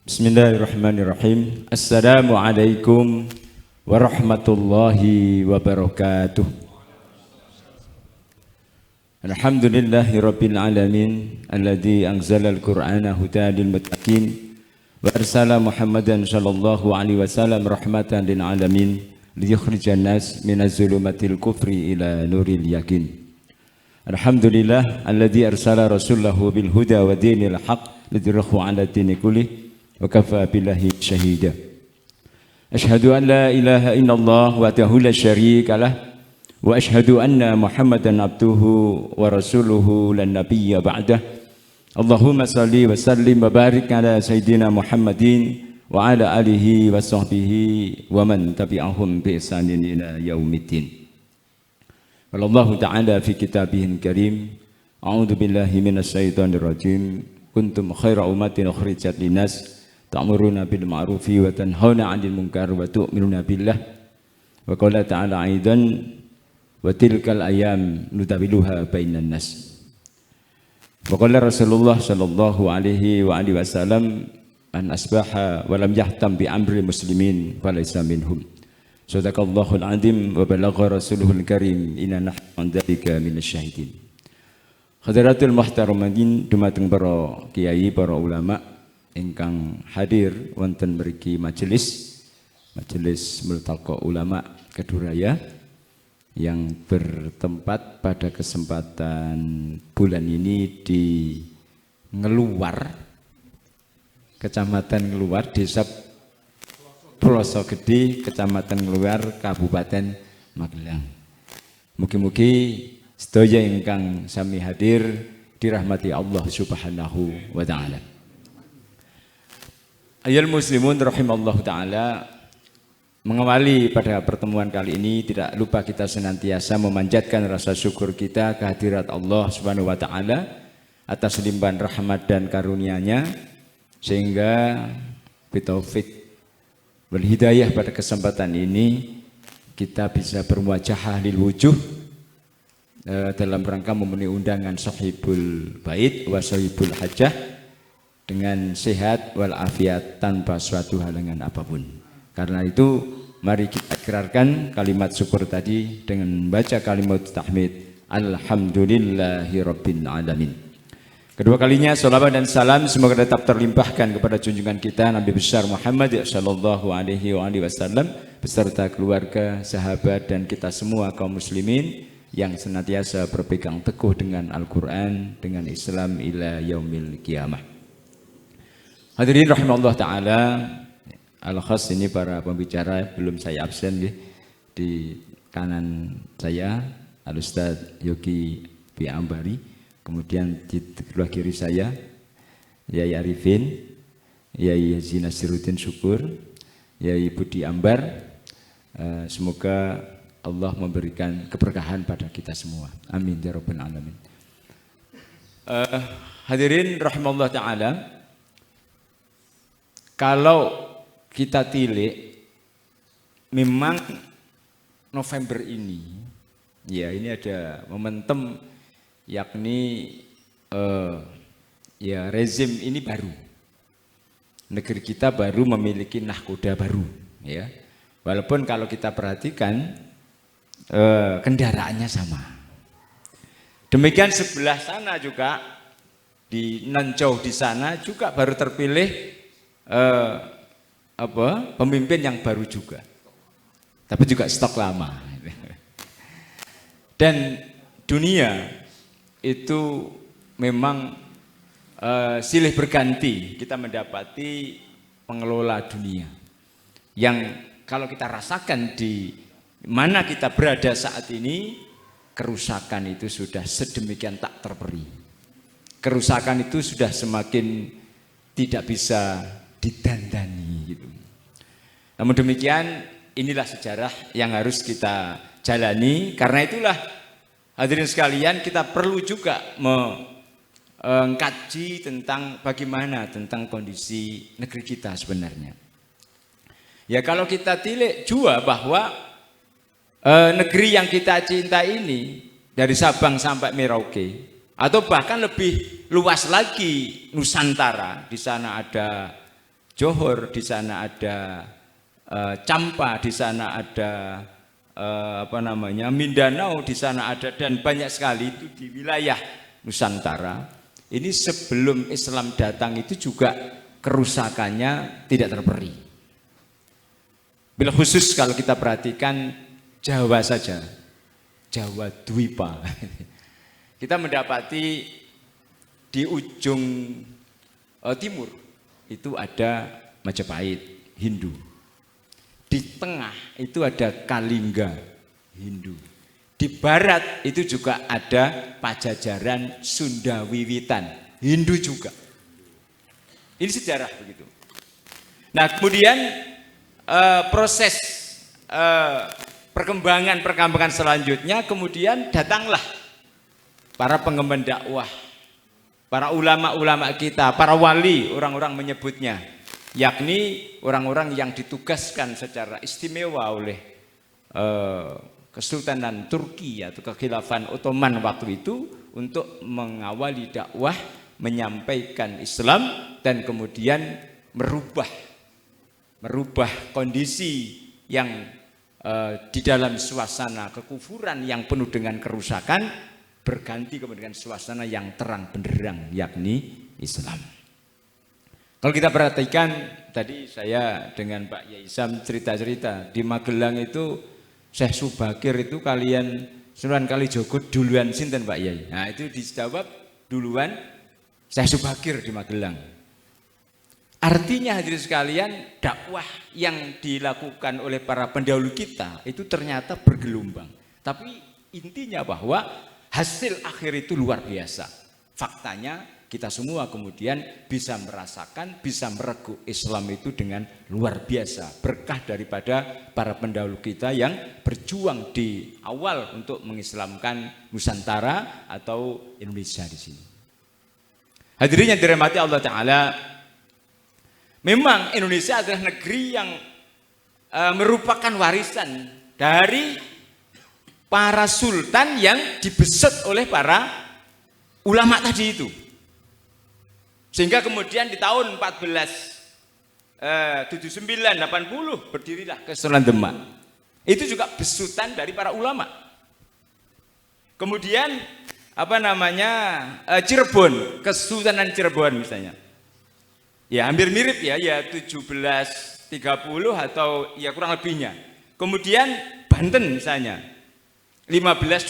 Bismillahirrahmanirrahim. Assalamualaikum warahmatullahi wabarakatuh. Alhamdulillahi rabbil alamin alladzi anzala al-Qur'ana hudan lil muttaqin wa arsala Muhammadan sallallahu alaihi wasallam rahmatan lil alamin liyukhrijan nas minaz zulumatil kufri ila nuril yakin. Alhamdulillah alladzi arsala rasulahu bil huda wa dinil haqq lidhirahu ala dini kullih wa kafa billahi syahida. Asyhadu an la ilaha illallah wahdahu la syarika lah wa asyhadu anna Muhammadan abduhu wa rasuluhu lan nabiyya ba'dah. Allahumma salli wa sallim wa barik ala sayyidina Muhammadin wa ala alihi wa sahbihi wa man tabi'ahum bi ihsanin ila yaumiddin. Wallahu ta'ala fi kitabihil karim. A'udzu billahi minasy syaithanir rajim. Kuntum khaira ummatin ukhrijat linnas ta'muruna bil ma'rufi wa tanhauna 'anil munkar wa tu'minuna billah. Wa qala ta'ala aidan wa tilkal ayyam nutabiluha bainan nas. Wa qala Rasulullah sallallahu alaihi wa alihi wasallam an asbaha wa lam yahtam bi amri muslimin falaysa minhum. Sadaqallahul azim wa balagha rasuluhul karim inna nahnu an dzalika minasyahidin. Hadaratul muhtaramin dumateng para kiai, para ulama ingkang hadir wonten mriki majelis Multaqa Ulama Keduraya yang bertempat pada kesempatan bulan ini di Ngeluar, Kecamatan Ngeluar, Desa Ploso Gede, Kecamatan Ngeluar, Kabupaten Magelang. Mugi-mugi sedaya ingkang sami hadir dirahmati Allah Subhanahu wa taala. Ayyuhal muslimun rahimallahu taala, mengawali pada pertemuan kali ini tidak lupa kita senantiasa memanjatkan rasa syukur kita kehadirat Allah Subhanahu wa taala atas limpahan rahmat dan karunia-Nya sehingga bitaufik wal hidayah pada kesempatan ini kita bisa bermuajahah lil wujuh dalam rangka memenuhi undangan sahibul bait wa sahibul hajah dengan sehat walafiat tanpa suatu halangan apapun. Karena itu mari kita ikrarkan kalimat syukur tadi dengan membaca kalimat tahmid alhamdulillahi rabbil alamin. Kedua kalinya salawat dan salam semoga tetap terlimpahkan kepada junjungan kita Nabi besar Muhammad sallallahu alaihi wasallam beserta keluarga, sahabat dan kita semua kaum muslimin yang senantiasa berpegang teguh dengan Al-Qur'an, dengan Islam ila yaumil qiyamah. Hadirin rahimallahu taala, al-khas ini para pembicara belum saya absen di kanan saya Al-Ustaz Yogi B. Ambari, kemudian di sebelah kiri saya Yai Arifin, Yai Haji Nasiruddin Syukur, Yai Budi Ambar. Semoga Allah memberikan keberkahan pada kita semua. Amin ya rabbal alamin. Hadirin rahimallahu taala, kalau kita tilik memang November ini, ya ini ada momentum yakni ya rezim ini baru, negeri kita baru memiliki nahkoda baru, ya. Walaupun kalau kita perhatikan kendaraannya sama. Demikian sebelah sana juga di Nancau di sana juga baru terpilih pemimpin yang baru juga, tapi juga stok lama. Dan dunia itu memang silih berganti, kita mendapati pengelola dunia yang kalau kita rasakan di mana kita berada saat ini, kerusakan itu sudah sedemikian tak terperi, kerusakan itu sudah semakin tidak bisa didandani gitu. Namun demikian inilah sejarah yang harus kita jalani. Karena itulah hadirin sekalian, kita perlu juga mengkaji tentang bagaimana tentang kondisi negeri kita sebenarnya. Ya kalau kita tilik jua bahwa negeri yang kita cinta ini dari Sabang sampai Merauke atau bahkan lebih luas lagi Nusantara, di sana ada Johor, di sana ada Campa, di sana ada Mindanao, di sana ada, dan banyak sekali itu di wilayah Nusantara. Ini sebelum Islam datang itu juga kerusakannya tidak terperi. Bila khusus kalau kita perhatikan Jawa saja, Jawa Dwipa, kita mendapati di ujung timur itu ada Majapahit, Hindu. Di tengah itu ada Kalingga, Hindu. Di barat itu juga ada Pajajaran, Sunda Wiwitan, Hindu juga. Ini sejarah begitu. Nah, kemudian proses perkembangan selanjutnya, kemudian datanglah para pengemban dakwah, para ulama-ulama kita, para wali, orang-orang menyebutnya, yakni orang-orang yang ditugaskan secara istimewa oleh Kesultanan Turki atau Kekhilafan Ottoman waktu itu untuk mengawali dakwah, menyampaikan Islam, dan kemudian merubah kondisi yang di dalam suasana kekufuran yang penuh dengan kerusakan, berganti kemudian suasana yang terang benderang, yakni Islam. Kalau kita perhatikan, tadi saya dengan Pak Yai Sam cerita-cerita, di Magelang itu Syekh Subakir itu kalian Sunan Kalijogo duluan sinten Pak Yai? Nah itu dijawab duluan Syekh Subakir di Magelang. Artinya hadirin sekalian, dakwah yang dilakukan oleh para pendahulu kita itu ternyata bergelombang. Tapi intinya bahwa hasil akhir itu luar biasa. Faktanya kita semua kemudian bisa merasakan, bisa mereguk Islam itu dengan luar biasa. Berkah daripada para pendahulu kita yang berjuang di awal untuk mengislamkan Nusantara atau Indonesia di sini. Hadirin yang dirahmati Allah Ta'ala, memang Indonesia adalah negeri yang merupakan warisan dari para sultan yang dibesut oleh para ulama tadi itu. Sehingga kemudian di tahun 1479-80 berdirilah Kesultanan Demak. Itu juga besutan dari para ulama. Kemudian Cirebon, Kesultanan Cirebon misalnya. Ya hampir mirip ya 1730 atau ya kurang lebihnya. Kemudian Banten misalnya 1520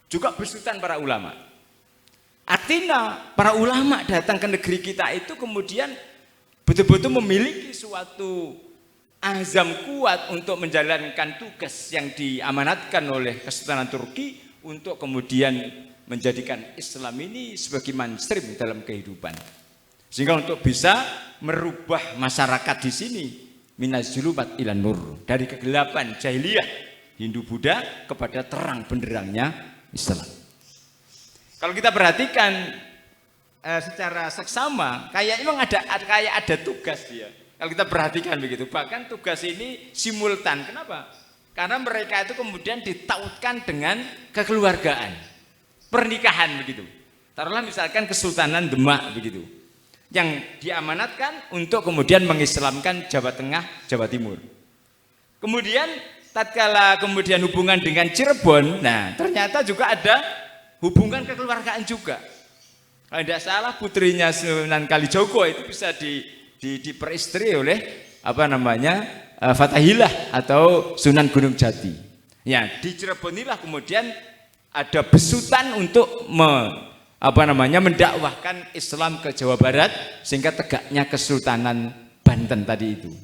juga besutan para ulama. Artinya para ulama datang ke negeri kita itu kemudian betul-betul memiliki suatu azam kuat untuk menjalankan tugas yang diamanatkan oleh Kesultanan Turki untuk kemudian menjadikan Islam ini sebagai mainstream dalam kehidupan. Sehingga untuk bisa merubah masyarakat di sini minaz-zulumat ilan nur, dari kegelapan jahiliyah Hindu Buddha kepada terang benderangnya Islam. Kalau kita perhatikan secara seksama, kayak memang ada tugas dia. Kalau kita perhatikan begitu, bahkan tugas ini simultan. Kenapa? Karena mereka itu kemudian ditautkan dengan kekeluargaan, pernikahan begitu. Taruhlah misalkan Kesultanan Demak begitu, yang diamanatkan untuk kemudian mengislamkan Jawa Tengah, Jawa Timur. Kemudian tatkala kemudian hubungan dengan Cirebon, nah ternyata juga ada hubungan kekeluargaan juga. Kalau tidak salah putrinya Sunan Kalijogo itu bisa diperistri oleh Fathahilah atau Sunan Gunung Jati. Ya, di Cirebon inilah kemudian ada besutan untuk mendakwahkan Islam ke Jawa Barat, sehingga tegaknya Kesultanan Banten tadi itu.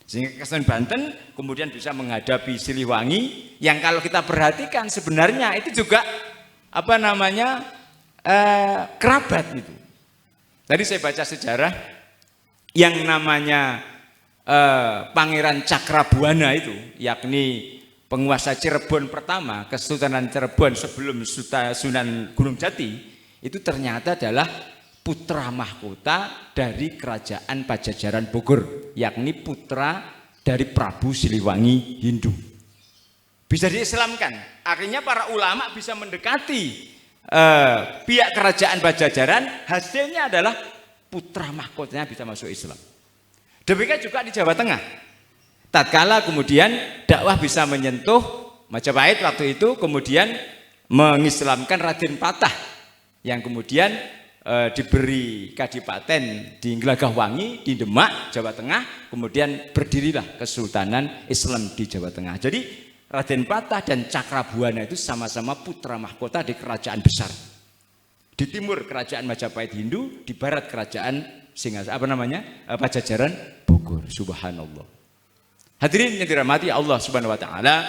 Sehingga Kesultanan Banten kemudian bisa menghadapi Siliwangi, yang kalau kita perhatikan sebenarnya itu juga kerabat itu. Tadi saya baca sejarah yang namanya Pangeran Cakrabuana itu, yakni penguasa Cirebon pertama, Kesultanan Cirebon sebelum Sunan Gunung Jati, itu ternyata adalah putra mahkota dari Kerajaan Pajajaran Bogor, yakni putra dari Prabu Siliwangi Hindu. Bisa diislamkan, akhirnya para ulama bisa mendekati pihak kerajaan Pajajaran. Hasilnya adalah putra mahkotanya bisa masuk Islam. Demikian juga di Jawa Tengah. Tatkala kemudian dakwah bisa menyentuh Majapahit waktu itu, kemudian mengislamkan Raden Patah yang kemudian diberi kadipaten di Glagahwangi di Demak, Jawa Tengah, kemudian berdirilah Kesultanan Islam di Jawa Tengah. Jadi Raden Patah dan Cakrabuana itu sama-sama putra mahkota di kerajaan besar. Di timur kerajaan Majapahit Hindu, di barat kerajaan Pajajaran Bogor. Subhanallah. Hadirin yang dirahmati Allah Subhanahu wa taala,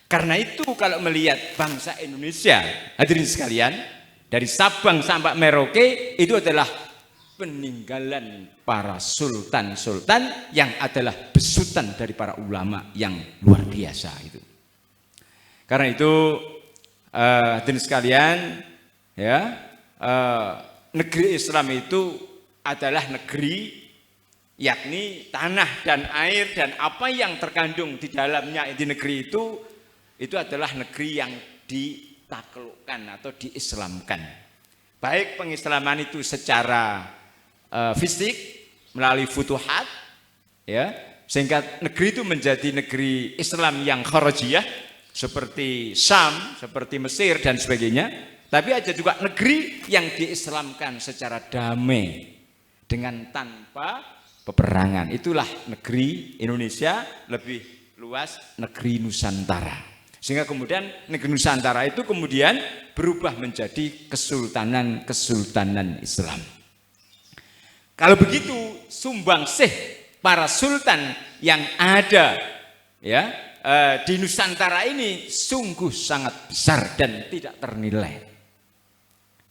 karena itu kalau melihat bangsa Indonesia, hadirin sekalian, dari Sabang sampai Merauke itu adalah peninggalan para sultan-sultan yang adalah besutan dari para ulama yang luar biasa itu. Karena itu hadirin sekalian, ya, negeri Islam itu adalah negeri, yakni tanah dan air dan apa yang terkandung di dalamnya di negeri itu adalah negeri yang ditaklukkan atau diislamkan. Baik pengislaman itu secara fisik melalui futuhat, ya, sehingga negeri itu menjadi negeri Islam yang kharajiyah seperti Syam, seperti Mesir dan sebagainya. Tapi ada juga negeri yang diislamkan secara damai dengan tanpa peperangan. Itulah negeri Indonesia, lebih luas negeri Nusantara. Sehingga kemudian negeri Nusantara itu kemudian berubah menjadi kesultanan Islam. Kalau begitu, sumbangsih para sultan yang ada, ya, di Nusantara ini sungguh sangat besar dan tidak ternilai.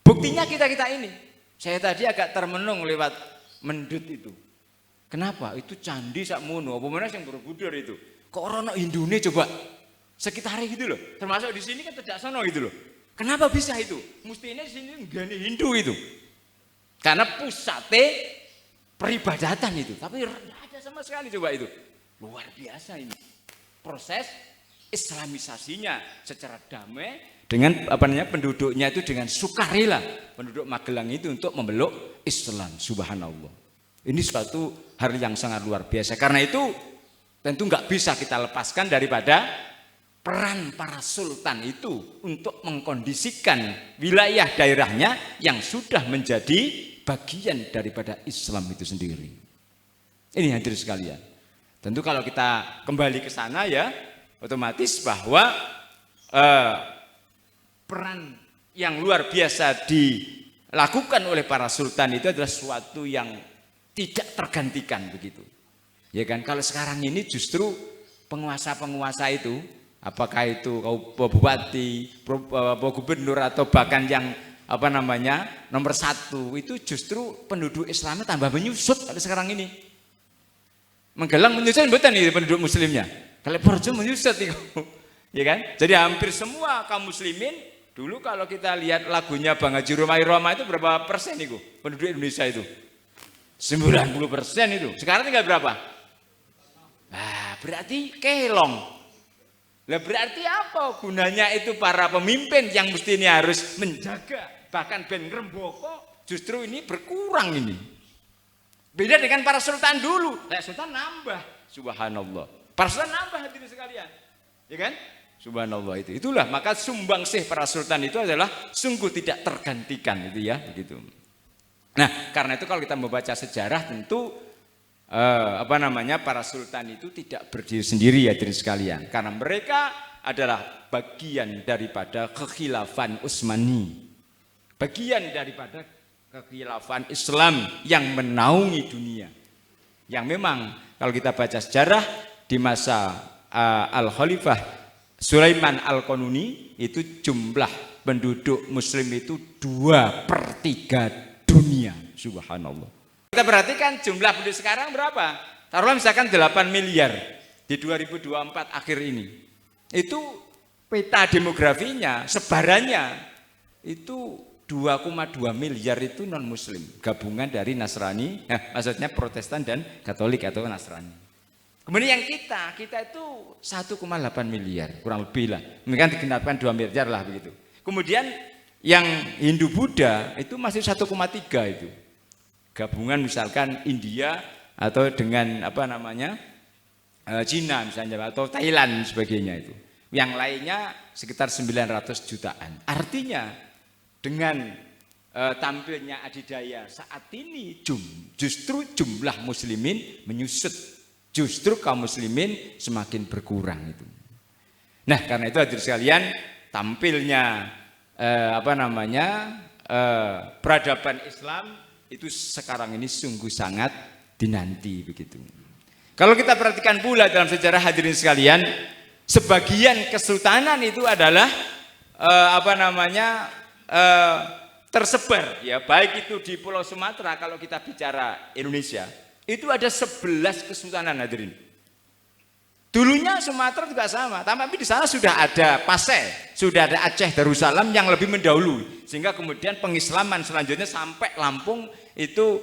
Buktinya kita ini. Saya tadi agak termenung lewat Mendut itu. Kenapa? Itu candi sakmono, apa mana yang Borobudur itu. Kok orang Hindune coba sekitarnya gitu loh. Termasuk di sini kan tidak sono gitu loh. Kenapa bisa itu? Mestinya di sini enggak Hindu itu. Karena pusatnya peribadatan itu. Tapi tidak ada sama sekali coba itu. Luar biasa ini. Proses islamisasinya secara damai dengan penduduknya itu dengan sukarela, penduduk Magelang itu untuk memeluk Islam. Subhanallah. Ini suatu hal yang sangat luar biasa. Karena itu tentu nggak bisa kita lepaskan daripada peran para sultan itu untuk mengkondisikan wilayah daerahnya yang sudah menjadi bagian daripada Islam itu sendiri. Ini hadirin sekalian. Tentu kalau kita kembali ke sana, ya, otomatis bahwa peran yang luar biasa dilakukan oleh para sultan itu adalah suatu yang tidak tergantikan begitu. Ya kan, kalau sekarang ini justru penguasa-penguasa itu, apakah itu bupati, gubernur atau bahkan yang nomor 1 itu justru penduduk Islamnya tambah menyusut pada sekarang ini. Menggelang menyusut betul nih penduduk muslimnya. Kalau Borjo menyusut itu. Ya kan? Jadi hampir semua kaum muslimin dulu kalau kita lihat lagunya Bang Haji Romai Roma itu berapa persen itu penduduk Indonesia itu? 90% itu. Sekarang tinggal berapa? Nah, berarti kelong. Lah berarti apa gunanya itu para pemimpin yang mestinya harus menjaga, bahkan ben ngrembaka, justru ini berkurang ini. Beda dengan para sultan dulu. Nah, sultan nambah. Subhanallah. Para sultan nambah hadirin sekalian. Ya kan? Subhanallah itu. Itulah maka sumbangsih para sultan itu adalah sungguh tidak tergantikan itu, ya, begitu. Nah, karena itu kalau kita membaca sejarah tentu para sultan itu tidak berdiri sendiri, hadirin sekalian. Karena mereka adalah bagian daripada kekhilafan Utsmani. Bagian daripada kekhilafan Islam yang menaungi dunia. Yang memang kalau kita baca sejarah di masa Al-Khalifah Sulaiman Al-Qanuni itu jumlah penduduk muslim itu 2/3 dunia. Subhanallah. Kita perhatikan jumlah penduduk sekarang berapa? Taruhlah misalkan 8 miliar di 2024 akhir ini. Itu peta demografinya, sebarannya itu 2,2 miliar itu non muslim, gabungan dari Nasrani, maksudnya Protestan dan Katolik atau Nasrani. Kemudian yang kita itu 1,8 miliar, kurang lebih lah. Mungkin digenapkan 2 miliar lah begitu. Kemudian yang Hindu Buddha itu masih 1,3 itu. gabungan misalkan India atau dengan apa namanya Cina misalnya atau Thailand sebagainya itu. Yang lainnya sekitar 900 jutaan. Artinya dengan tampilnya adidaya saat ini justru jumlah muslimin menyusut, justru kaum muslimin semakin berkurang itu. Nah karena itu hadirin sekalian, tampilnya peradaban Islam itu sekarang ini sungguh sangat dinanti begitu. Kalau kita perhatikan pula dalam sejarah hadirin sekalian, sebagian kesultanan itu adalah tersebar ya, baik itu di Pulau Sumatera. Kalau kita bicara Indonesia itu ada 11 kesultanan hadirin. Dulunya Sumatera juga sama, tapi di sana sudah ada Pasai, sudah ada Aceh Darussalam yang lebih mendahului, sehingga kemudian pengislaman selanjutnya sampai Lampung itu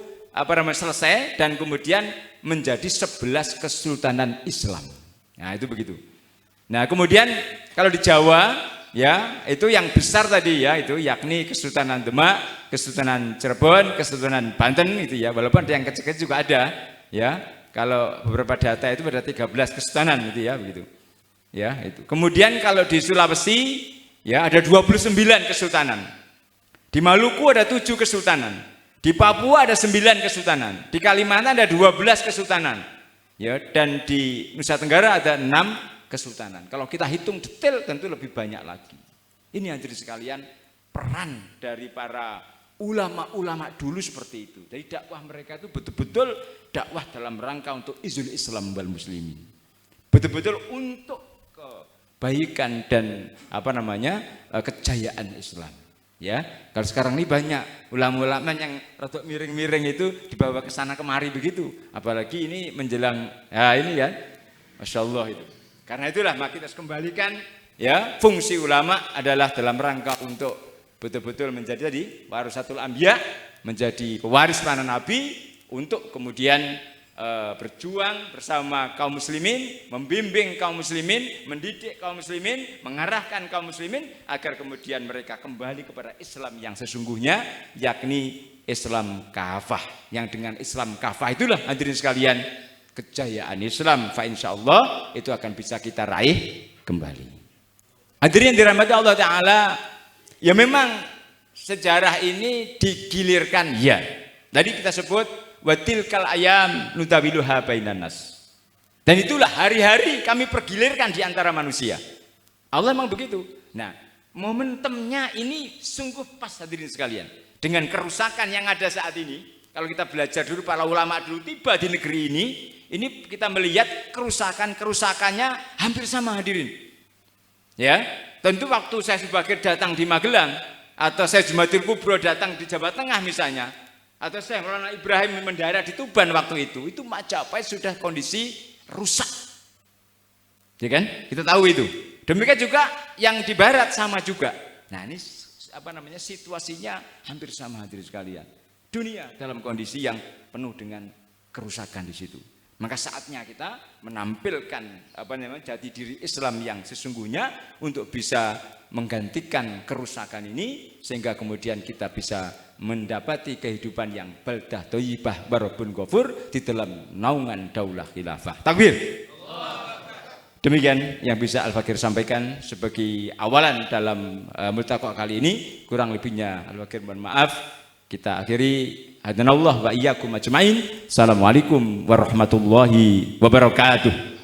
selesai dan kemudian menjadi 11 kesultanan Islam. Nah itu begitu. Nah kemudian kalau di Jawa ya itu yang besar tadi ya, itu yakni Kesultanan Demak, Kesultanan Cirebon, Kesultanan Banten itu ya, walaupun yang kecil-kecil juga ada ya. Kalau beberapa data itu ada 13 kesultanan itu ya begitu. Ya itu. Kemudian kalau di Sulawesi ya ada 29 kesultanan. Di Maluku ada 7 kesultanan. Di Papua ada 9 kesultanan. Di Kalimantan ada 12 kesultanan. Ya, dan di Nusa Tenggara ada 6 kesultanan. Kalau kita hitung detail tentu lebih banyak lagi. Ini hadirin sekalian peran dari para ulama-ulama dulu seperti itu. Jadi dakwah mereka itu betul-betul dakwah dalam rangka untuk izul Islam wal muslimin. Betul-betul untuk kebaikan dan kejayaan Islam. Ya, kalau sekarang ini banyak ulama-ulama yang rada miring-miring itu dibawa ke sana kemari begitu. Apalagi ini menjelang ini ya. Masya Allah itu. Karena itulah maka kita harus kembalikan ya, fungsi ulama adalah dalam rangka untuk betul-betul menjadi tadi warasatul anbiya, menjadi pewaris para nabi, untuk kemudian berjuang bersama kaum muslimin, membimbing kaum muslimin, mendidik kaum muslimin, mengarahkan kaum muslimin agar kemudian mereka kembali kepada Islam yang sesungguhnya, yakni Islam kafah. Yang dengan Islam kafah itulah hadirin sekalian kejayaan Islam, fa insyaallah itu akan bisa kita raih kembali. Hadirin dirahmati Allah Ta'ala, ya memang sejarah ini digilirkan ya. Tadi kita sebut watilkal ayam nudawiluha bainan nas. Dan itulah hari-hari kami pergilirkan di antara manusia. Allah memang begitu. Nah, momentumnya ini sungguh pas hadirin sekalian. Dengan kerusakan yang ada saat ini, kalau kita belajar dulu para ulama dulu tiba di negeri ini kita melihat kerusakannya hampir sama hadirin. Ya. Tentu waktu saya sebagai datang di Magelang, atau saya Jumatul Kubro datang di Jawa Tengah misalnya, atau saya Maulana Ibrahim mendarat di Tuban waktu itu Majapahit sudah kondisi rusak. Ya kan? Kita tahu itu. Demikian juga yang di barat sama juga. Nah, ini situasinya hampir sama hadirin sekalian. Dunia dalam kondisi yang penuh dengan kerusakan di situ. Maka saatnya kita menampilkan jati diri Islam yang sesungguhnya untuk bisa menggantikan kerusakan ini, sehingga kemudian kita bisa mendapati kehidupan yang baldah thayyibah barabun ghafur di dalam naungan daulah khilafah. Takbir. Demikian yang bisa Al-Fakir sampaikan sebagai awalan dalam multaqa kali ini. Kurang lebihnya Al-Fakir mohon maaf. Kita akhiri. Hadanallah wa iyyakum ajmain. Assalamualaikum warahmatullahi wabarakatuh.